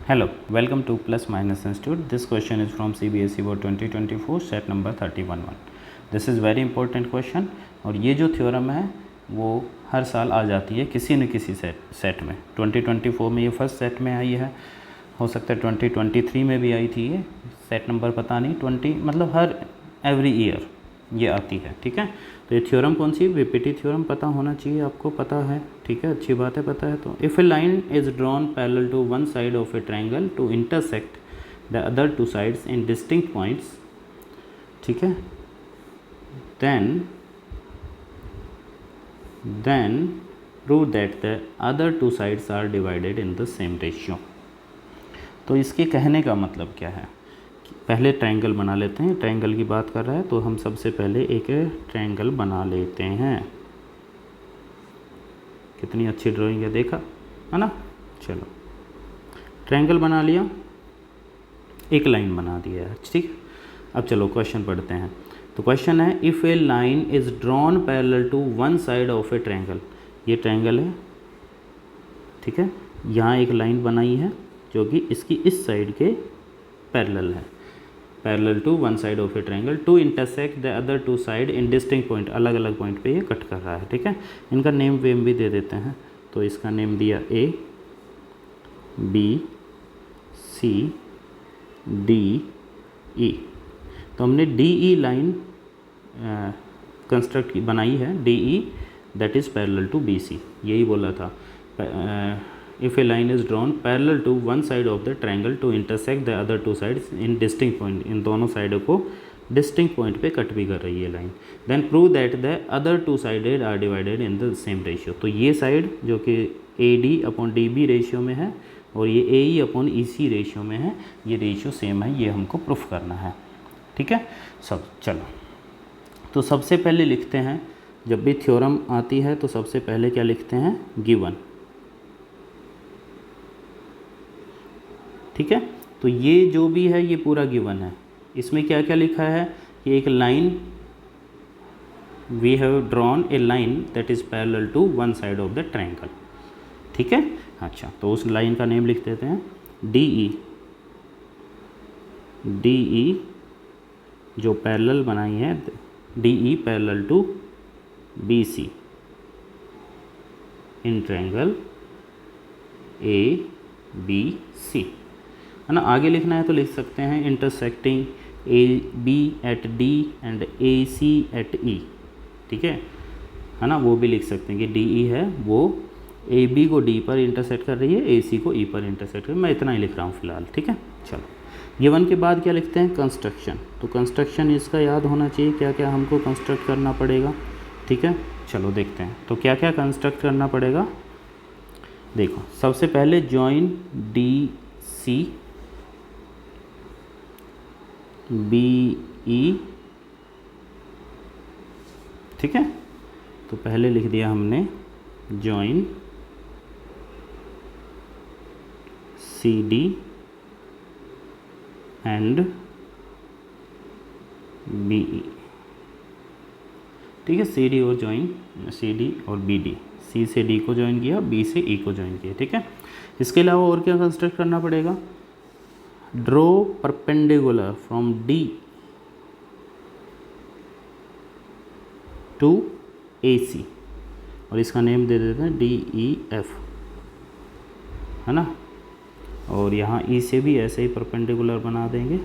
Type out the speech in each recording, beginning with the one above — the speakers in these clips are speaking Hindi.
Hello, welcome to Plus Minus Institute. This question is from CBSE Board 2024 set number 31. This is very important question और ये जो थ्योरम है वो हर साल आ जाती है किसी न किसी सेट में। 2024 में ये फर्स्ट सेट में आई है, हो सकता है 2023 में भी आई थी, ये सेट नंबर पता नहीं, 20 मतलब हर एवरी ईयर ये आती है। ठीक है, तो ये थ्योरम कौन सी, वीपीटी थ्योरम पता होना चाहिए, आपको पता है। ठीक है, अच्छी बात है, पता है। तो if a line is drawn parallel to one side of a triangle to intersect the other two sides in distinct points, ठीक है, then prove that the other two sides are divided in the same ratio। तो इसके कहने का मतलब क्या है, पहले ट्रायंगल बना लेते हैं। ट्रायंगल की बात कर रहा है तो हम सबसे पहले एक ट्रायंगल बना लेते हैं। कितनी अच्छी ड्राइंग है, देखा है ना। चलो, ट्रायंगल बना लिया, एक लाइन बना दिया है। ठीक, अब चलो क्वेश्चन पढ़ते हैं। तो क्वेश्चन है, if a line is drawn parallel to one side of a triangle. ये ट्रायंगल है, ठीक है, यहाँ एक लाइन बनाई है जो कि इसकी इस साइड के पैरेलल है, parallel to one side of a triangle to intersect the other two side in distinct point. अलग अलग पॉइंट पे ये कट कर रहा है। ठीक है, इनका नेम वेम भी दे देते हैं। तो इसका नेम दिया ए, बी, सी, डी, ई। तो हमने डी ई लाइन कंस्ट्रक्ट बनाई है, D E that is parallel to B C, यही बोला था। If a line is drawn parallel to one side of the triangle to intersect the other two sides in distinct point, इन दोनों साइडों को डिस्टिंक्ट पॉइंट पे कट भी कर रही है line. Then prove that the other two sided are divided in the same ratio. तो ये साइड जो कि A D upon D B ratio में है और ये ए ई अपॉन ई सी रेशियो में है, ये रेशियो सेम है, ये हमको प्रूफ करना है। ठीक है, सब चलो। तो सबसे पहले लिखते हैं, जब भी थ्योरम आती है तो सबसे पहले क्या लिखते हैं, गिवन। ठीक है, तो ये जो भी है ये पूरा गिवन है। इसमें क्या क्या लिखा है कि एक line, we have drawn a line that is parallel to one side of the triangle. ठीक है, अच्छा, तो उस लाइन का नेम लिख देते हैं डी ई। डी ई जो पैरेलल बनाई है, D E parallel to B C in triangle A B C, है ना। आगे लिखना है तो लिख सकते हैं intersecting A B at D and A C at E. ठीक है ना, वो भी लिख सकते हैं कि डी ई है वो ए बी को डी पर इंटरसेक्ट कर रही है, ए सी को ई पर इंटरसेक्ट कर रही है। मैं इतना ही लिख रहा हूँ फिलहाल। ठीक है, चलो, गिवन के बाद क्या लिखते हैं, कंस्ट्रक्शन। तो कंस्ट्रक्शन इसका याद होना चाहिए, क्या क्या हमको कंस्ट्रक्ट करना पड़ेगा। ठीक है, चलो देखते हैं तो क्या क्या कंस्ट्रक्ट करना पड़ेगा। देखो, सबसे पहले join D C B E. ठीक है, तो पहले लिख दिया हमने join C D and B E. ठीक है, सी डी और जॉइन, सी डी और बी डी, सी से डी को ज्वाइन किया, बी से ई को ज्वाइन किया। ठीक है, इसके अलावा और क्या कंस्ट्रक्ट करना पड़ेगा, draw perpendicular from D to A C, और इसका नेम दे देते हैं डी ई एफ, है ना। और यहाँ ई से भी ऐसे ही परपेंडिकुलर बना देंगे।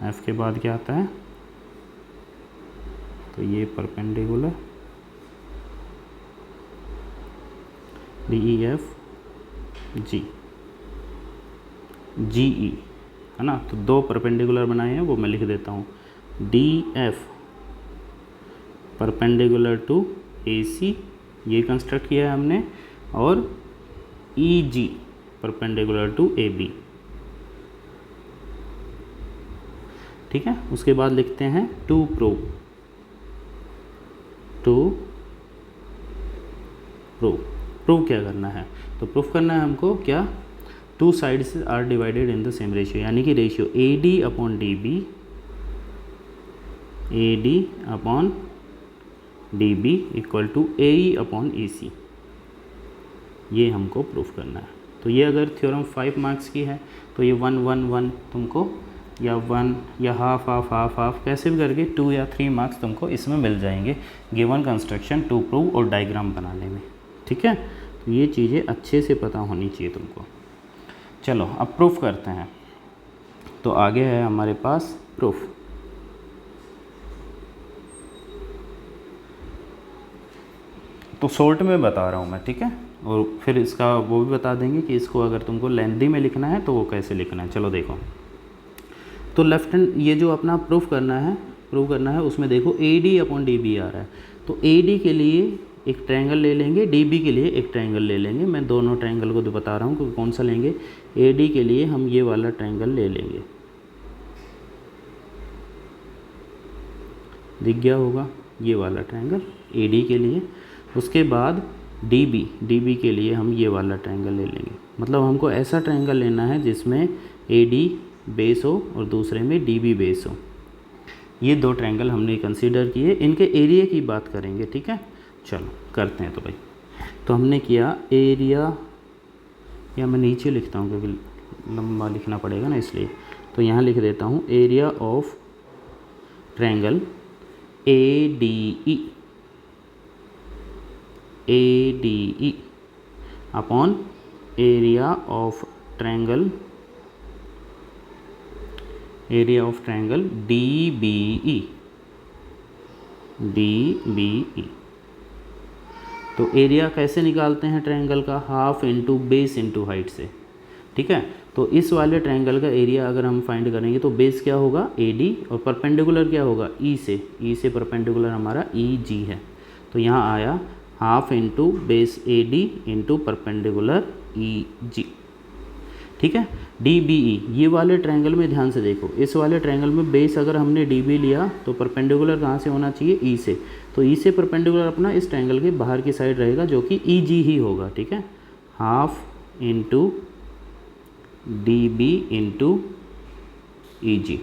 एफ के बाद क्या आता है, तो ये perpendicular D E F G, G E, है ना। तो दो परपेंडिकुलर बनाए हैं, वो मैं लिख देता हूँ, D F perpendicular to A C, ये कंस्ट्रक्ट किया है हमने, और E G perpendicular to A B. ठीक है, उसके बाद लिखते हैं to prove, to prove. Prove क्या करना है, तो प्रूफ करना है हमको क्या, two sides are divided in the same ratio, यानी कि ratio A D upon D B, A D upon D B equal to A E upon E सी। ये हमको प्रूफ करना है। तो ये अगर थ्योरम 5 मार्क्स की है तो ये 1 1 1 तुमको, या 1 या हाफ हाफ हाफ हाफ कैसे भी करके 2 या 3 मार्क्स तुमको इसमें मिल जाएंगे गिवन कंस्ट्रक्शन टू प्रूव और डायग्राम बनाने में। ठीक है, तो ये चीज़ें अच्छे से पता होनी चाहिए तुमको। चलो अब प्रूफ करते हैं। तो आगे है हमारे पास प्रूफ। तो शॉर्ट में बता रहा हूँ मैं, ठीक है, और फिर इसका वो भी बता देंगे कि इसको अगर तुमको लेंथी में लिखना है तो वो कैसे लिखना है। चलो देखो, तो लेफ्ट हैंड ये जो अपना प्रूफ करना है उसमें देखो AD अपॉन DB आ रहा है। तो AD के लिए एक ट्रायंगल ले लेंगे, DB के लिए एक ट्रायंगल ले लेंगे। मैं दोनों ट्रायंगल को तो बता रहा हूँ कि कौन सा लेंगे। AD के लिए हम ये वाला ट्रायंगल ले लेंगे, दिख गया होगा ये वाला ट्रायंगल AD के लिए। उसके बाद DB के लिए हम ये वाला ट्रायंगल ले लेंगे। मतलब हमको ऐसा ट्रायंगल लेना है जिसमें AD बेस हो और दूसरे में DB बेस हो। ये दो ट्रायंगल हमने कंसीडर किए, इनके एरिया की बात करेंगे। ठीक है, चलो करते हैं। तो भाई तो हमने किया एरिया, या मैं नीचे लिखता हूँ क्योंकि लंबा लिखना पड़ेगा ना, इसलिए तो यहाँ लिख देता हूँ area of triangle ADE upon area of triangle DBE। तो एरिया कैसे निकालते हैं ट्रायंगल का? Half into base into height से। ठीक है, तो इस वाले ट्रायंगल का एरिया अगर हम फाइंड करेंगे तो बेस क्या होगा AD और परपेंडिकुलर क्या होगा E से परपेंडिकुलर हमारा EG है। तो यहाँ आया half into base AD into perpendicular EG। ठीक है, DBE ये वाले ट्रायंगल में ध्यान से देखो, इस वाले ट्रायंगल में बेस अगर हमने DB लिया तो परपेंडिकुलर कहाँ से होना चाहिए E से। तो E से परपेंडिकुलर अपना इस ट्रायंगल के बाहर की साइड रहेगा जो कि EG ही होगा। ठीक है, half into DB into EG।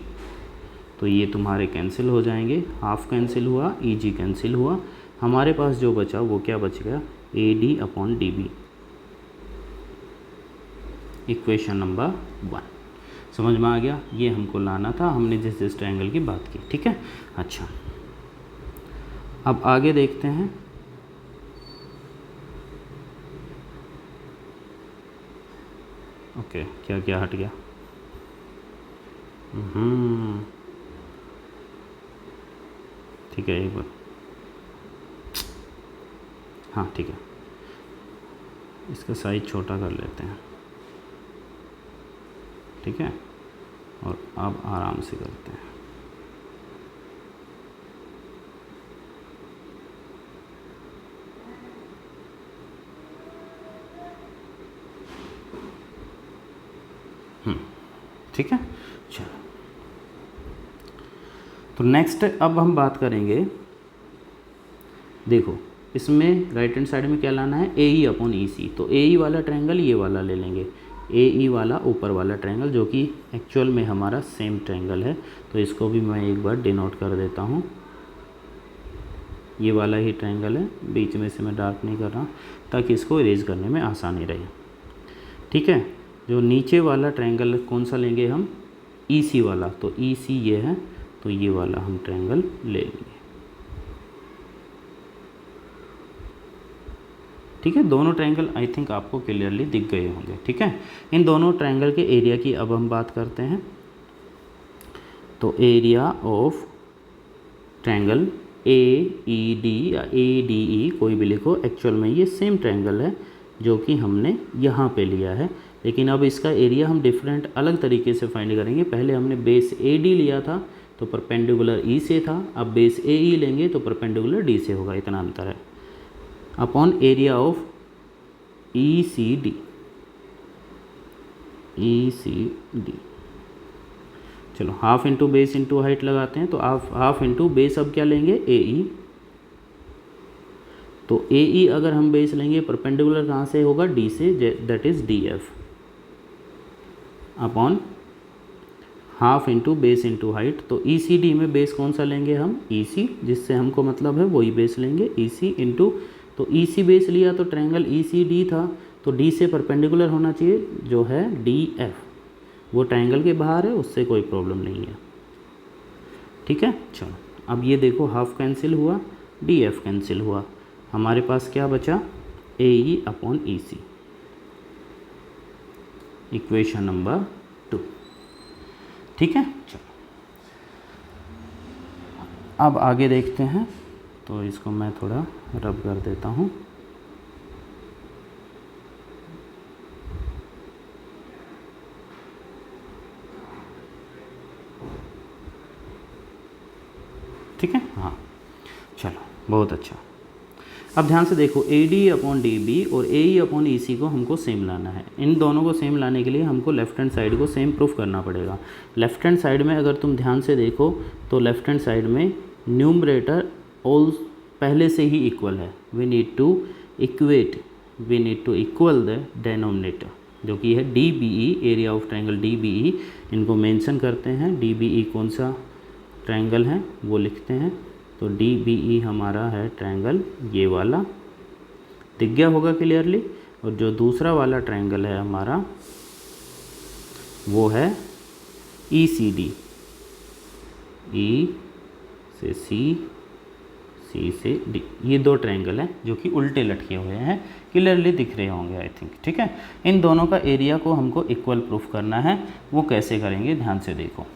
तो ये तुम्हारे कैंसिल हो जाएंगे, हाफ कैंसिल हुआ, EG कैंसिल हुआ, हमारे पास जो बचा वो क्या बच गया AD upon DB। Equation number 1 समझ में आ गया। ये हमको लाना था, हमने जिस ट्रायंगल की बात की। ठीक है, अच्छा अब आगे देखते हैं। ओके, क्या क्या हट गया? ठीक है, एक बार, हाँ ठीक है, इसका साइज छोटा कर लेते हैं। ठीक है, और अब आराम से करते हैं। ठीक है, चलो तो नेक्स्ट अब हम बात करेंगे। देखो इसमें राइट हैंड साइड में क्या लाना है AE अपॉन EC। तो AE वाला ट्रायंगल ये वाला ले लेंगे, AE वाला ऊपर वाला ट्रायंगल जो कि एक्चुअल में हमारा सेम ट्रायंगल है। तो इसको भी मैं एक बार डिनोट कर देता हूँ, ये वाला ही ट्रायंगल है, बीच में से मैं डार्क नहीं कर रहा ताकि इसको इरेज करने में आसानी रहे। ठीक है, जो नीचे वाला ट्रायंगल कौन सा लेंगे हम EC वाला। तो EC ये है, तो ये वाला हम ट्रायंगल ले लेंगे। ठीक है, दोनों ट्रायंगल आई थिंक आपको क्लियरली दिख गए होंगे। ठीक है, इन दोनों ट्रायंगल के एरिया की अब हम बात करते हैं। तो एरिया ऑफ ट्रायंगल AED या ADE कोई भी लिखो, एक्चुअल में ये सेम ट्रायंगल है जो कि हमने यहाँ पे लिया है, लेकिन अब इसका एरिया हम डिफरेंट अलग तरीके से फाइंड करेंगे। पहले हमने बेस AD लिया था तो परपेंडिकुलर E से था, अब बेस AE लेंगे तो परपेंडिकुलर D से होगा, इतना अंतर है। Upon area of ECD। चलो half into base into height लगाते हैं। तो हाफ इंटू बेस अब क्या लेंगे AE। तो AE अगर हम बेस लेंगे परपेंडिकुलर कहाँ से होगा D से, that is DF upon half into base into height. तो ECD में बेस कौन सा लेंगे हम EC, जिससे हमको मतलब है वही बेस लेंगे EC इंटू, तो EC बेस लिया तो ट्रायंगल ECD था, तो डी से परपेंडिकुलर होना चाहिए, जो है डी एफ, वो ट्रायंगल के बाहर है, उससे कोई प्रॉब्लम नहीं है। ठीक है, चलो अब ये देखो हाफ कैंसिल हुआ, डी एफ कैंसिल हुआ, हमारे पास क्या बचा, ए ई अपॉन ई सी, इक्वेशन नंबर 2। ठीक है, चलो अब आगे देखते हैं। तो इसको मैं थोड़ा रब कर देता हूँ। ठीक है, हाँ चलो बहुत अच्छा। अब ध्यान से देखो, A D upon D B और ए ई अपॉन ई सी को हमको सेम लाना है। इन दोनों को सेम लाने के लिए हमको लेफ्ट हैंड साइड को सेम प्रूफ करना पड़ेगा। लेफ्ट हैंड साइड में अगर तुम ध्यान से देखो तो लेफ्ट हैंड साइड में न्यूमरेटर ऑल पहले से ही इक्वल है। We need to equal the denominator, जो कि है D B E, area of triangle D B E. इनको मेंशन करते हैं, डी बी ई कौन सा ट्रायंगल है वो लिखते हैं। तो डी बी ई हमारा है ट्रायंगल ये वाला, दिख गया होगा क्लियरली। और जो दूसरा वाला ट्रायंगल है हमारा वो है ई सी डी, ई से सी से डी। ये दो ट्रायंगल हैं जो कि उल्टे लटके हुए हैं, क्लियरली दिख रहे होंगे आई थिंक। ठीक है, इन दोनों का एरिया को हमको इक्वल प्रूफ करना है। वो कैसे करेंगे, ध्यान से देखो।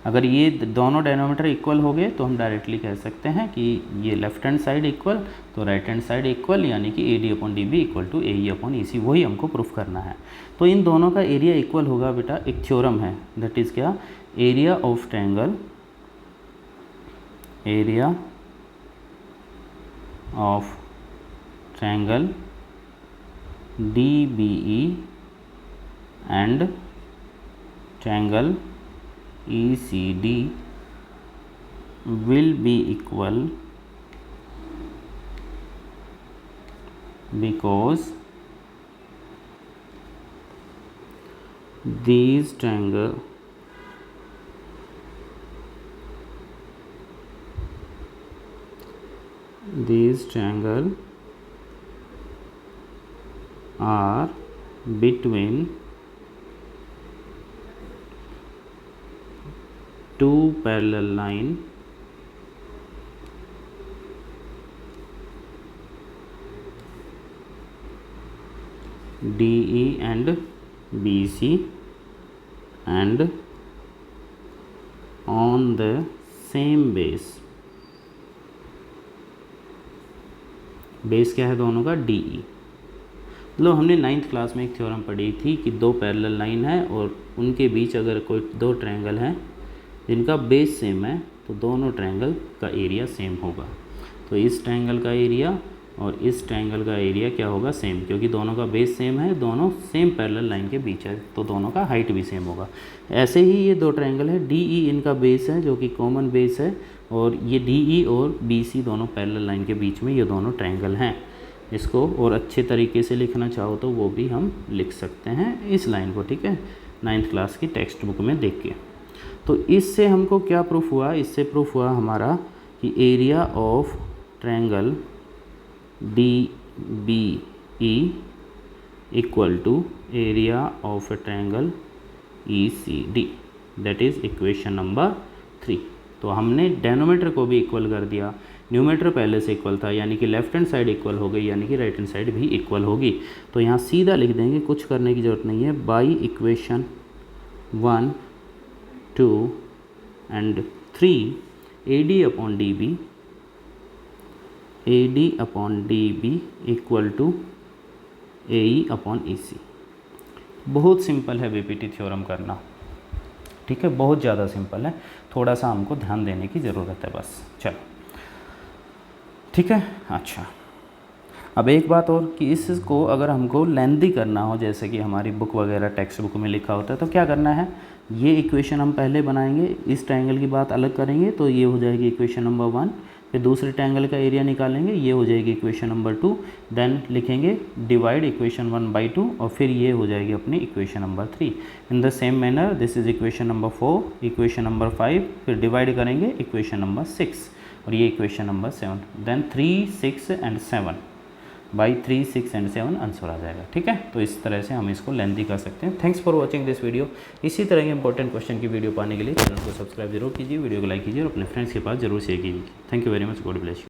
अगर ये दोनों डेनोमीटर इक्वल हो गए तो हम डायरेक्टली कह सकते हैं कि ये left hand side equal to right hand side equal, यानी कि A D upon D B equal to A E upon E C, वही हमको प्रूफ करना है। तो इन दोनों का एरिया इक्वल होगा बेटा, एक थ्योरम है, दैट इज़ क्या, area of triangle, area of triangle D B E and triangle ECD will be equal because these triangle are between two parallel line DE and BC and on the same base। Base क्या है दोनों का, DE। मतलब हमने 9th क्लास में एक थ्योरम पढ़ी थी कि दो पैरेलल लाइन है और उनके बीच अगर कोई दो ट्रायंगल हैं जिनका बेस सेम है तो दोनों ट्रायंगल का एरिया सेम होगा। तो इस ट्रायंगल का एरिया और इस ट्रायंगल का एरिया क्या होगा, सेम, क्योंकि दोनों का बेस सेम है, दोनों सेम पैरेलल लाइन के बीच है, तो दोनों का हाइट भी सेम होगा। ऐसे ही ये दो ट्रायंगल है, डी ई इनका बेस है जो कि कॉमन बेस है, और ये डी ई और बी सी दोनों पैरेलल लाइन के बीच में ये दोनों ट्रायंगल हैं। इसको और अच्छे तरीके से लिखना चाहो तो वो भी हम लिख सकते हैं इस लाइन को, ठीक है, 9th क्लास की टेक्स्ट बुक में देख के। तो इससे हमको क्या प्रूफ हुआ, इससे प्रूफ हुआ हमारा कि area of triangle D B E equal to area of a triangle E C D, that is equation number 3। तो हमने डेनोमीटर को भी इक्वल कर दिया, न्यूमेटर पहले से इक्वल था, यानी कि लेफ्ट हैंड साइड इक्वल हो गई, यानी कि राइट हैंड साइड भी इक्वल होगी। तो यहाँ सीधा लिख देंगे, कुछ करने की ज़रूरत नहीं है। By equation 1, 2 and 3 AD upon DB equal to AE upon EC। बहुत सिंपल है बीपीटी थ्योरम करना, ठीक है, बहुत ज़्यादा सिंपल है, थोड़ा सा हमको ध्यान देने की ज़रूरत है बस। चलो ठीक है, अच्छा अब एक बात और कि इसको अगर हमको लेंदी करना हो, जैसे कि हमारी बुक वगैरह टेक्स्ट बुक में लिखा होता है, तो क्या करना है, ये इक्वेशन हम पहले बनाएंगे, इस ट्रायंगल की बात अलग करेंगे, तो ये हो जाएगी इक्वेशन नंबर 1। फिर दूसरे ट्रायंगल का एरिया निकालेंगे, ये हो जाएगी इक्वेशन नंबर 2। देन लिखेंगे डिवाइड इक्वेशन 1/2 और फिर ये हो जाएगी अपनी equation number 3। In the same manner this is equation number 4, equation number 5, फिर डिवाइड करेंगे इक्वेशन नंबर 6 और ये equation number 7। Then 3, 6 and 7 by 3, 6 and 7 answer आ जाएगा। ठीक है, तो इस तरह से हम इसको लेंथी कर सकते हैं। Thanks for watching this video. इसी तरह के इंपॉर्टेंट क्वेश्चन की वीडियो पाने के लिए चैनल को सब्सक्राइब जरूर कीजिए, वीडियो को लाइक कीजिए और अपने फ्रेंड्स के पास जरूर शेयर कीजिए। Thank you very much, God bless you.